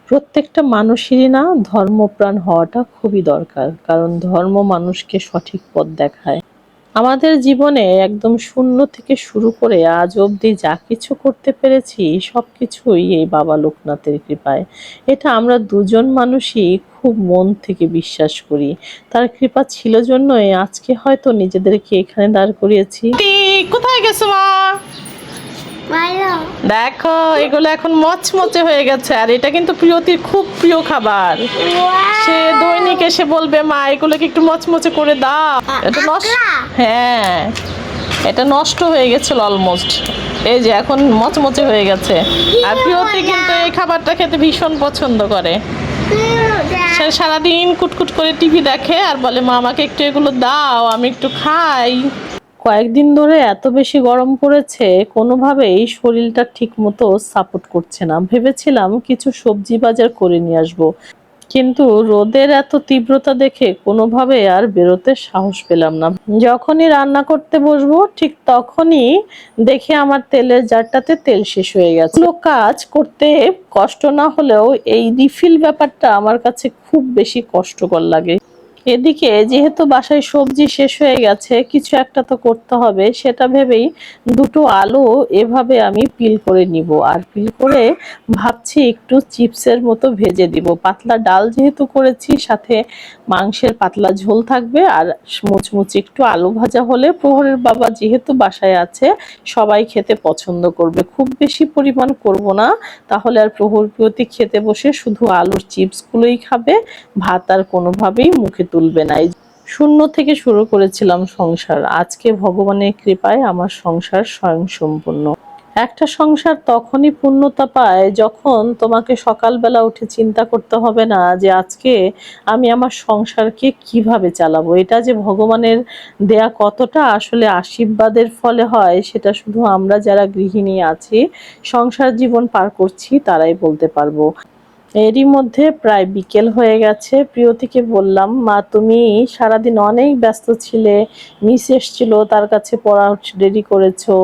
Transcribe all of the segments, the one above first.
প্রত্যেকটা মানুষেরই না ধর্মপ্রাণ হওয়াটা খুবই দরকার, কারণ ধর্ম মানুষকে সঠিক পথ দেখায়। আমাদের জীবনে একদম শূন্য থেকে শুরু করে আজ অবধি যা কিছু করতে পেরেছি সবকিছুই এই বাবা লোকনাথের কৃপায়। এটা আমরা দুজন মানুষই খুব মন থেকে বিশ্বাস করি। তার কৃপা ছিল জন্যই আজকে হয়তো নিজেদেরকে এখানে দাঁড় করিয়েছি। কোথায় গেছো মা? দেখো এগুলো এখন মচমচে হয়ে গেছে, আর এটা কিন্তু প্রিয়তির খুব প্রিয় খাবার। সে দৈনিক এসে বলবে মা এগুলোকে একটু মচমচে করে দাও। এটা নষ্ট, হ্যাঁ এটা নষ্ট হয়ে গেছিল অলমোস্ট, এই যে এখন মচমচে হয়ে গেছে। আর প্রিয়তি কিন্তু এই খাবারটা খেতে ভীষণ পছন্দ করে। সে সারাদিন কুটকুট করে টিভি দেখে আর বলে মা আমাকে একটু এগুলো দাও, আমি একটু খাই। কয়েকদিন ধরে এত বেশি গরম পড়েছে, কোনোভাবেই শরীরটা ঠিক মতো সাপোর্ট করছে না। ভেবেছিলাম কিছু সবজি বাজার করে নিয়ে আসবো, কিন্তু রোদের এত তীব্রতা দেখে কোনোভাবে আর বেরোতে সাহস পেলাম না। যখনই রান্না করতে বসবো ঠিক তখনই দেখে আমার তেলের জারটাতে তেল শেষ হয়ে গেছে। কাজ করতে কষ্ট না হলেও এই রিফিল ব্যাপারটা আমার কাছে খুব বেশি কষ্টকর লাগে। এদিকে যেহেতু বাসায় সবজি শেষ হয়ে গেছে, কিছু একটা তো করতে হবে, সেটা ভেবেই দুটো আলু এভাবে আমি পিল করে নিব। আর পিল করে ভাবছি একটু চিপসের মতো ভেজে দিব। পাতলা ডাল যেহেতু করেছি, সাথে মাংসের পাতলা ঝোল থাকবে, আর মুচমুচে একটু আলু ভাজা হলে প্রহরের বাবা যেহেতু বাসায় আছে সবাই খেতে পছন্দ করবে। খুব বেশি পরিমাণ করব না, তাহলে আর প্রহর প্রতি খেতে বসে শুধু আলুর চিপস গুলোই খাবে, ভাত আর কোনোভাবেই মুখে তুলবে না। শূন্য থেকে শুরু করেছিলাম সংসার, আজকে ভগবানের কৃপায় আমার সংসার স্বয়ংসম্পূর্ণ। একটা সংসার তখনই পূর্ণতা পায় যখন তোমাকে সকালবেলা উঠে চিন্তা করতে হবে না যে আজকে আমি আমার সংসারকে কিভাবে চালাবো। এটা যে ভগবানের দেয়া কতটা আসলে আশীর্বাদের ফলে হয়, সেটা শুধু আমরা যারা গৃহিণী আছি, সংসার জীবন পার করছি, তারাই বলতে পারবো। এরই মধ্যে প্রায় বিকেল হয়ে গেছে। প্রিয়তিকে বললাম মা তুমি সারাদিন অনেক ব্যস্ত ছিলে, মিস এসছিল, তার কাছে পড়া রেডি করেছো,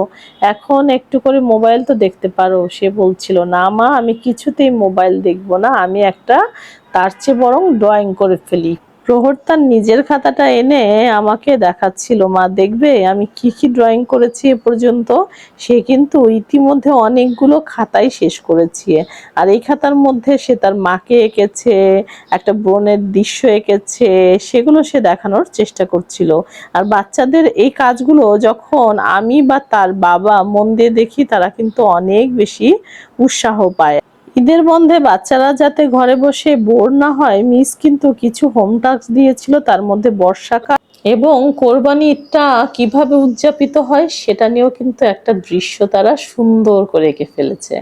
এখন একটু করে মোবাইল তো দেখতে পারো। সে বলছিল না মা আমি কিছুতেই মোবাইল দেখবো না, আমি একটা তার চেয়ে বরং ড্রয়িং করে ফেলি। প্রহর তার নিজের খাতাটা এনে আমাকে দেখাচ্ছিল, মা দেখবে আমি কি কি ড্রয়িং করেছি এ পর্যন্ত। সে কিন্তু ইতিমধ্যে অনেকগুলো খাতাই শেষ করেছে, আর এই খাতার মধ্যে সে তার মাকে এঁকেছে, একটা বনের দৃশ্য এঁকেছে, সেগুলো সে দেখানোর চেষ্টা করছিল। আর বাচ্চাদের এই কাজগুলো যখন আমি বা তার বাবা মন দিয়ে দেখি, তারা কিন্তু অনেক বেশি উৎসাহ পায়। ঈদের বন্ধে বাচ্চারা যাতে ঘরে বসে বোর না হয়, মিস কিন্তু কিছু হোম টাস্ক দিয়েছিল, তার মধ্যে বর্ষাকাল এবং কোরবানি ঈদটা কিভাবে উদযাপিত হয় সেটা নিয়েও কিন্তু একটা দৃশ্য তারা সুন্দর করে এঁকে ফেলেছে।